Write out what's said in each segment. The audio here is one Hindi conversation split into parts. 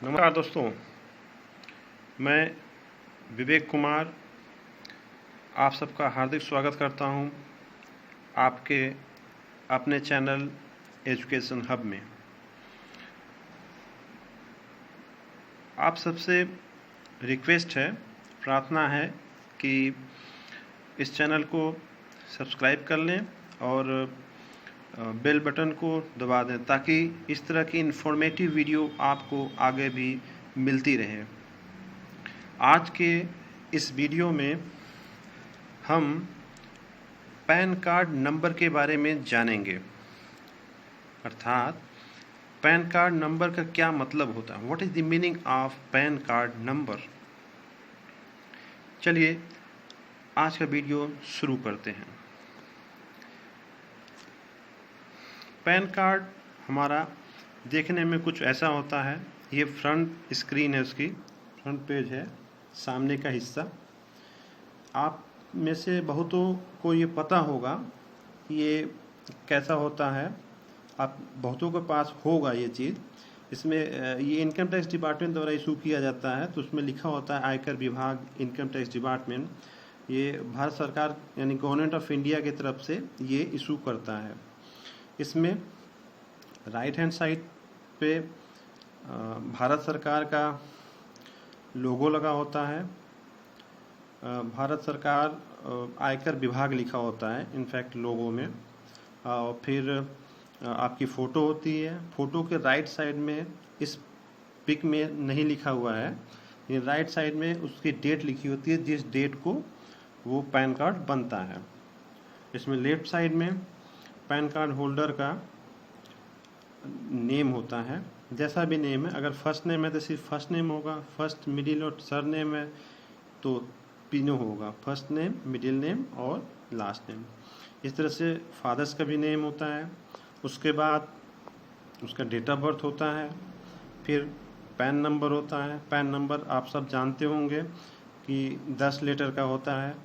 नमस्कार दोस्तों, मैं विवेक कुमार आप सबका हार्दिक स्वागत करता हूं आपके अपने चैनल एजुकेशन हब में। आप सबसे रिक्वेस्ट है, प्रार्थना है कि इस चैनल को सब्सक्राइब कर लें और बेल बटन को दबा दें ताकि इस तरह की इन्फॉर्मेटिव वीडियो आपको आगे भी मिलती रहे। आज के इस वीडियो में हम पैन कार्ड नंबर के बारे में जानेंगे, अर्थात पैन कार्ड नंबर का क्या मतलब होता है। What is the meaning of pan card number. चलिए आज का वीडियो शुरू करते हैं। पैन कार्ड हमारा देखने में कुछ ऐसा होता है। ये फ्रंट स्क्रीन है, उसकी फ्रंट पेज है, सामने का हिस्सा। आप में से बहुतों को ये पता होगा ये कैसा होता है, आप बहुतों के पास होगा ये चीज़। इसमें ये इनकम टैक्स डिपार्टमेंट द्वारा इशू किया जाता है, तो उसमें लिखा होता है आयकर विभाग, इनकम टैक्स डिपार्टमेंट। ये भारत सरकार यानी गवर्नमेंट ऑफ इंडिया की तरफ से ये इशू करता है। इसमें राइट हैंड साइड पे भारत सरकार का लोगो लगा होता है। भारत सरकार आयकर विभाग लिखा होता है इनफैक्ट लोगो में। फिर आपकी फ़ोटो होती है। फ़ोटो के राइट साइड में, इस पिक में नहीं लिखा हुआ है, ये राइट साइड में उसकी डेट लिखी होती है जिस डेट को वो पैन कार्ड बनता है। इसमें लेफ्ट साइड में पैन कार्ड होल्डर का नेम होता है, जैसा भी नेम है। अगर फर्स्ट नेम है तो सिर्फ फर्स्ट नेम होगा, फर्स्ट मिडिल और सर नेम है तो तीनों होगा, फर्स्ट नेम, मिडिल नेम और लास्ट नेम। इस तरह से फादर्स का भी नेम होता है। उसके बाद उसका डेट ऑफ बर्थ होता है। फिर पैन नंबर होता है। पैन नंबर आप सब जानते होंगे कि 10 लेटर का होता है।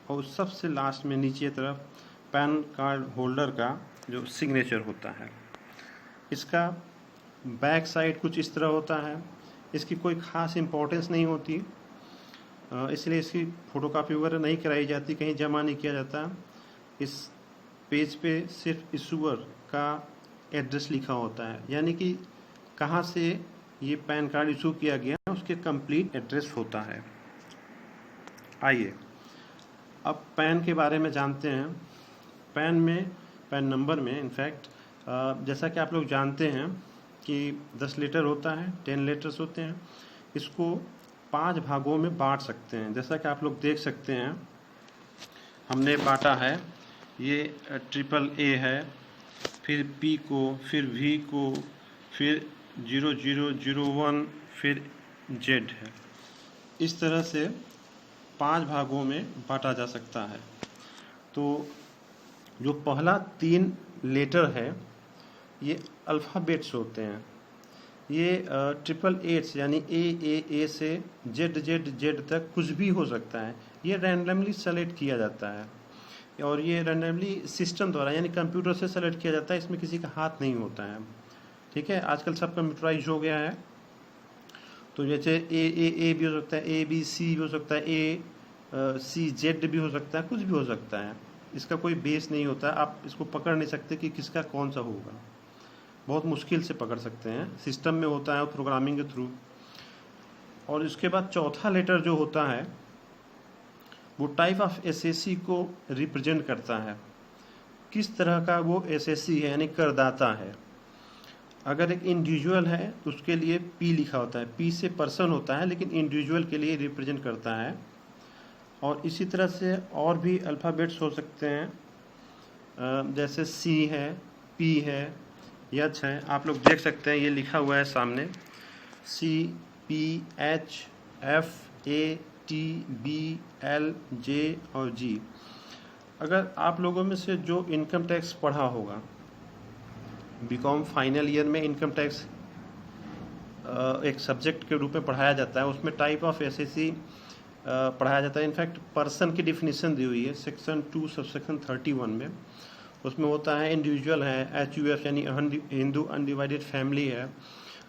और सबसे लास्ट में नीचे तरफ पैन कार्ड होल्डर का जो सिग्नेचर होता है। इसका बैक साइड कुछ इस तरह होता है। इसकी कोई ख़ास इम्पोर्टेंस नहीं होती, इसलिए इसकी फ़ोटोकॉपी वगैरह नहीं कराई जाती, कहीं जमा नहीं किया जाता। इस पेज पे सिर्फ इशूअर का एड्रेस लिखा होता है, यानी कि कहाँ से ये पैन कार्ड इशू किया गया उसके कंप्लीट एड्रेस होता है। आइए अब पैन के बारे में जानते हैं। पैन नंबर में इनफैक्ट जैसा कि आप लोग जानते हैं कि 10 लेटर होता है, 10 लेटर्स होते हैं। इसको 5 भागों में बांट सकते हैं। जैसा कि आप लोग देख सकते हैं हमने बांटा है। ये ट्रिपल ए है, फिर पी को, फिर वी को, फिर 0001, फिर जेड है। इस तरह से 5 भागों में बांटा जा सकता है। तो जो पहला 3 लेटर है ये अल्फ़ाबेट्स होते हैं। ये 888 यानी ए से जेड तक कुछ भी हो सकता है। ये रैंडमली सेलेक्ट किया जाता है और ये रैंडमली सिस्टम द्वारा यानी कंप्यूटर से सेलेक्ट किया जाता है। इसमें किसी का हाथ नहीं होता है, ठीक है। आजकल सब कंप्यूटराइज हो गया है। तो जैसे ए भी हो सकता है, ए बी सी भी हो सकता है, ए सी जेड भी हो सकता है, कुछ भी हो सकता है। इसका कोई बेस नहीं होता, आप इसको पकड़ नहीं सकते कि किसका कौन सा होगा। बहुत मुश्किल से पकड़ सकते हैं, सिस्टम में होता है प्रोग्रामिंग के थ्रू। और इसके बाद चौथा लेटर जो होता है वो टाइप ऑफ एसएससी को रिप्रेजेंट करता है, किस तरह का वो एसएससी है यानी करदाता है। अगर एक इंडिविजुअल है तो उसके लिए पी लिखा होता है, पी से पर्सन होता है लेकिन इंडिविजुअल के लिए रिप्रेजेंट करता है। और इसी तरह से और भी अल्फ़ाबेट्स हो सकते हैं, जैसे सी है, पी है, एच है। आप लोग देख सकते हैं ये लिखा हुआ है सामने, C P H F A T B L J और जी। अगर आप लोगों में से जो इनकम टैक्स पढ़ा होगा, बीकॉम फाइनल ईयर में इनकम टैक्स एक सब्जेक्ट के रूप में पढ़ाया जाता है, उसमें टाइप ऑफ एसएससी पढ़ाया जाता है। इनफैक्ट पर्सन की डिफिनीशन दी हुई है सेक्शन 2 सबसेक्शन 31 में। उसमें होता है इंडिविजुअल है, HUF यानी हिंदू अनडिवाइडेड फैमिली है,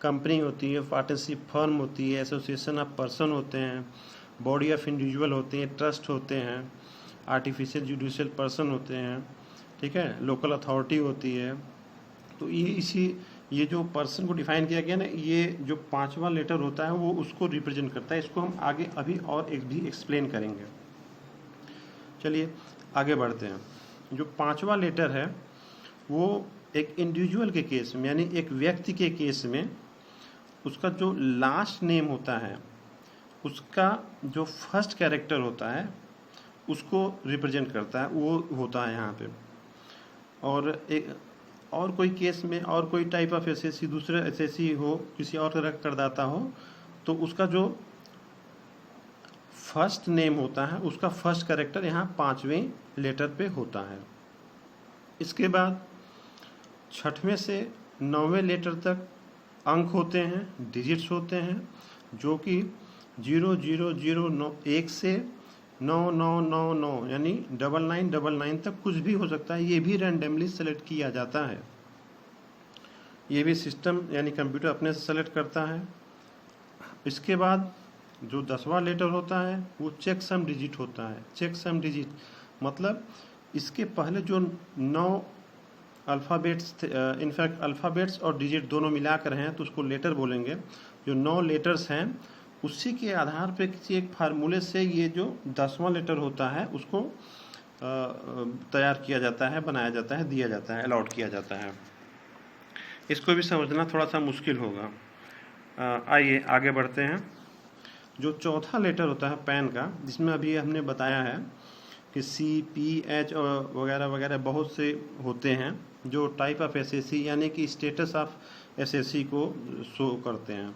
कंपनी होती है, पार्टनरशिप फर्म होती है, एसोसिएशन ऑफ पर्सन होते हैं, बॉडी ऑफ इंडिविजुअल होते हैं, ट्रस्ट होते हैं, आर्टिफिशियल जुडिशियल पर्सन होते हैं, ठीक है, लोकल अथॉरिटी होती है। तो ये जो पर्सन को डिफाइन किया गया ना, ये जो 5वां लेटर होता है वो उसको रिप्रेजेंट करता है। इसको हम आगे अभी और एक भी एक्सप्लेन करेंगे। चलिए आगे बढ़ते हैं। जो 5वां लेटर है वो एक इंडिविजुअल के केस में, यानी एक व्यक्ति के केस में, उसका जो लास्ट नेम होता है उसका जो फर्स्ट कैरेक्टर होता है उसको रिप्रेजेंट करता है, वो होता है यहाँ पे। और कोई केस में और कोई टाइप ऑफ एसएससी, दूसरा एसएससी हो, किसी और तरह का करदाता हो, तो उसका जो फर्स्ट नेम होता है उसका फर्स्ट कैरेक्टर यहाँ 5वें लेटर पे होता है। इसके बाद 6वें से 9वें लेटर तक अंक होते हैं, डिजिट्स होते हैं, जो कि 0001 से 9999 यानी 9999 तक कुछ भी हो सकता है। ये भी रैंडमली सेलेक्ट किया जाता है। ये भी सिस्टम यानी कंप्यूटर अपने से सेलेक्ट करता है। इसके बाद जो 10वां लेटर होता है वो चेक सम डिजिट होता है। चेक सम डिजिट मतलब इसके पहले जो 9 अल्फ़ाबेट्स थे, इनफैक्ट अल्फ़ाबेट्स और डिजिट दोनों मिलाकर हैं तो उसको लेटर बोलेंगे। जो 9 लेटर्स हैं उसी के आधार पे किसी एक फार्मूले से ये जो 10वां लेटर होता है उसको तैयार किया जाता है, बनाया जाता है, दिया जाता है, अलॉट किया जाता है। इसको भी समझना थोड़ा सा मुश्किल होगा। आइए आगे बढ़ते हैं। जो चौथा लेटर होता है पैन का, जिसमें अभी हमने बताया है कि सी, पी, एच और वगैरह वगैरह बहुत से होते हैं जो टाइप ऑफ एसएससी यानी कि स्टेटस ऑफ एसएससी को शो करते हैं।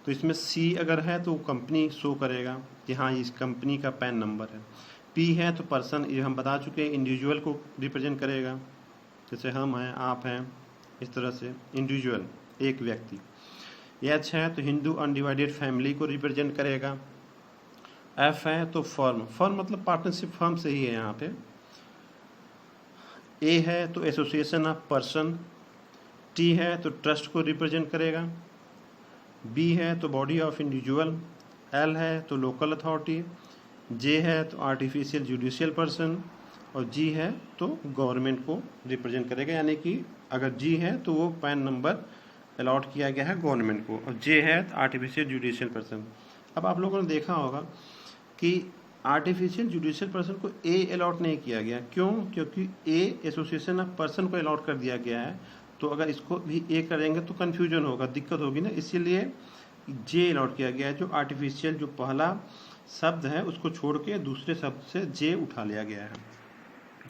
तो इसमें सी अगर है तो कंपनी शो करेगा कि हाँ इस कंपनी का पैन नंबर है। पी है तो पर्सन, ये हम बता चुके हैं, इंडिविजुअल को रिप्रेजेंट करेगा, जैसे हम हैं, आप हैं, इस तरह से इंडिविजुअल, एक व्यक्ति। एच है तो हिंदू अनडिवाइडेड फैमिली को रिप्रेजेंट करेगा। एफ है तो फर्म, फर्म मतलब पार्टनरशिप फर्म से ही है यहाँ पे। ए है तो एसोसिएशन ऑफ पर्सन। टी है तो ट्रस्ट को रिप्रेजेंट करेगा। बी है तो बॉडी ऑफ इंडिविजुअल। एल है तो लोकल अथॉरिटी। जे है तो आर्टिफिशियल जुडिशियल पर्सन। और जी है तो गवर्नमेंट को रिप्रेजेंट करेगा, यानी कि अगर जी है तो वो पैन नंबर अलॉट किया गया है गवर्नमेंट को, और जे है तो आर्टिफिशियल जुडिशियल पर्सन। अब आप लोगों ने देखा होगा कि आर्टिफिशियल जुडिशियल पर्सन को ए अलॉट नहीं किया गया। क्यों? क्योंकि ए एसोसिएशन ऑफ पर्सन को अलॉट कर दिया गया है। तो अगर इसको भी ए करेंगे तो कन्फ्यूजन होगा, दिक्कत होगी ना, इसीलिए जे अलॉट किया गया है। जो आर्टिफिशियल जो पहला शब्द है उसको छोड़ के दूसरे शब्द से जे उठा लिया गया है।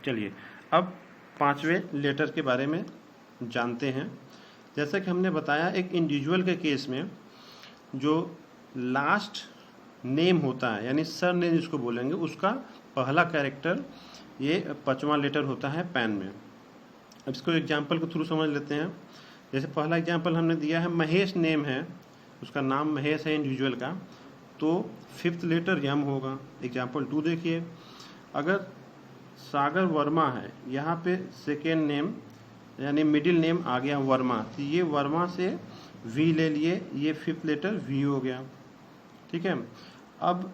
चलिए अब 5वें लेटर के बारे में जानते हैं। जैसा कि हमने बताया, एक इंडिविजुअल के केस में जो लास्ट नेम होता है यानी सर नेम जिसको बोलेंगे, उसका पहला कैरेक्टर ये 5वां लेटर होता है पैन में। अब इसको एग्जांपल के थ्रू समझ लेते हैं। जैसे पहला एग्जांपल हमने दिया है, महेश नेम है, उसका नाम महेश है इंडिविजुअल का, तो 5th लेटर यम होगा। एग्जांपल 2 देखिए, अगर सागर वर्मा है, यहाँ पे सेकेंड नेम यानी मिडिल नेम आ गया वर्मा, तो ये वर्मा से वी ले लिए, ये 5th लेटर वी हो गया। ठीक है। अब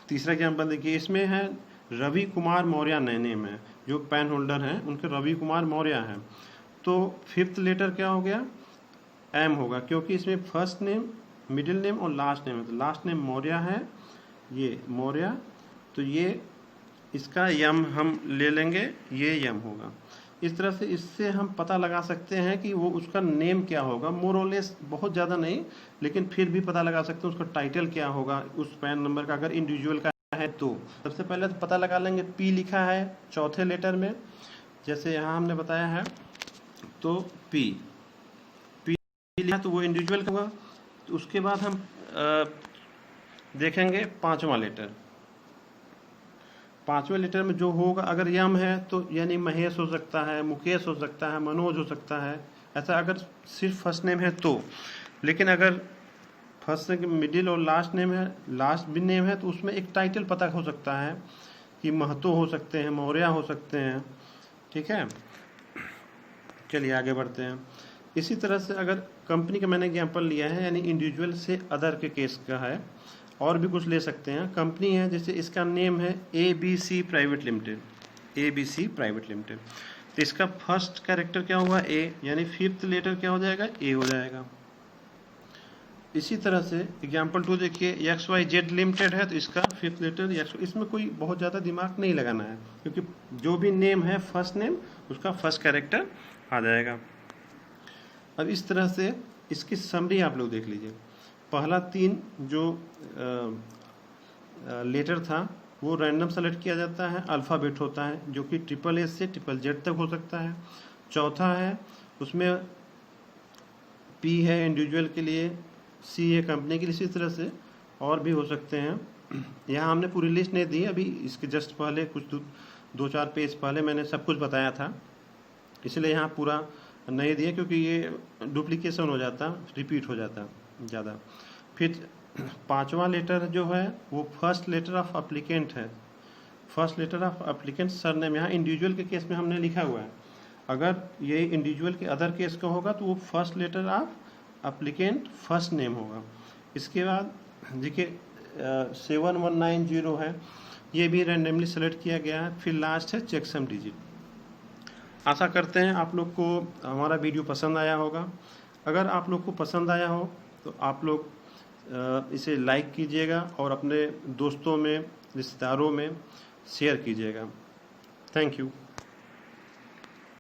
तीसरा एग्जाम्पल देखिए, इसमें है रवि कुमार मौर्य नए नेम है, जो पैन होल्डर हैं उनके रवि कुमार मौर्य हैं, तो 5th लेटर क्या हो गया? एम होगा, क्योंकि इसमें फर्स्ट नेम, मिडिल नेम और लास्ट नेम है। तो लास्ट नेम मौर्य है, ये मौर्य, तो ये इसका यम हम ले लेंगे, ये यम होगा। इस तरह से इससे हम पता लगा सकते हैं कि वो उसका नेम क्या होगा, मोर और लेस, बहुत ज़्यादा नहीं, लेकिन फिर भी पता लगा सकते हैं उसका टाइटल क्या होगा उस पैन नंबर का, अगर इंडिविजुअल का है तो। सबसे पहले तो पता लगा लेंगे, पी लिखा है चौथे लेटर में, जैसे यहाँ हमने बताया है, तो पी लिखा तो वो इंडिविजुअल का होगा। तो उसके बाद हम देखेंगे 5वां लेटर। 5वें लेटर में जो होगा, अगर यम है तो यानी महेश हो सकता है, मुकेश हो सकता है, मनोज हो सकता है, ऐसा अगर सिर्फ फर्स्ट नेम है तो। लेकिन अगर फर्स्ट मिडिल और लास्ट नेम है, लास्ट भी नेम है, तो उसमें एक टाइटल पता हो सकता है कि महतो हो सकते हैं, मौर्य हो सकते हैं। ठीक है, चलिए आगे बढ़ते हैं। इसी तरह से अगर कंपनी का मैंने एग्जाम्पल लिया है, यानी इंडिविजुअल से अदर के केस का है, और भी कुछ ले सकते हैं। कंपनी है, जैसे इसका नेम है ABC private limited, ABC private limited, तो इसका फर्स्ट कैरेक्टर क्या हुआ A, यानी फिफ्थ लेटर क्या हो जाएगा, A हो जाएगा। इसी तरह से एग्जाम्पल 2 देखिए, XYZ लिमिटेड है, तो इसका फिफ्थ लेटर X, इसमें कोई बहुत ज़्यादा दिमाग नहीं लगाना है, क्योंकि जो भी नेम है फर्स्ट नेम, उसका फर्स्ट कैरेक्टर आ जाएगा। अब इस तरह से इसकी समरी आप लोग देख लीजिए। पहला 3 जो लेटर था वो रैंडम सेलेक्ट किया जाता है, अल्फ़ाबेट होता है जो कि SSS से ZZZ तक हो सकता है। चौथा है उसमें P है इंडिविजुअल के लिए, C है कंपनी के लिए, इसी तरह से और भी हो सकते हैं। यहाँ हमने पूरी लिस्ट नहीं दी, अभी इसके जस्ट पहले कुछ 2-4 पेज पहले मैंने सब कुछ बताया था, इसलिए यहाँ पूरा नहीं दिया, क्योंकि ये डुप्लीकेशन हो जाता, रिपीट हो जाता ज़्यादा। फिर 5वां लेटर जो है वो फर्स्ट लेटर ऑफ एप्लीकेंट है, first letter of applicant surname. यहाँ इंडिविजुअल के केस में हमने लिखा हुआ है, अगर ये इंडिविजुअल के अदर केस का होगा तो वो first letter of applicant first name होगा। इसके बाद देखिए 7190 है, ये भी रैंडमली सेलेक्ट किया गया है। फिर लास्ट है चेकसम डिजिट। आशा करते हैं आप लोग को हमारा वीडियो पसंद आया होगा। अगर आप लोग को पसंद आया हो तो आप लोग इसे लाइक कीजिएगा और अपने दोस्तों में, रिश्तेदारों में शेयर कीजिएगा। Thank you.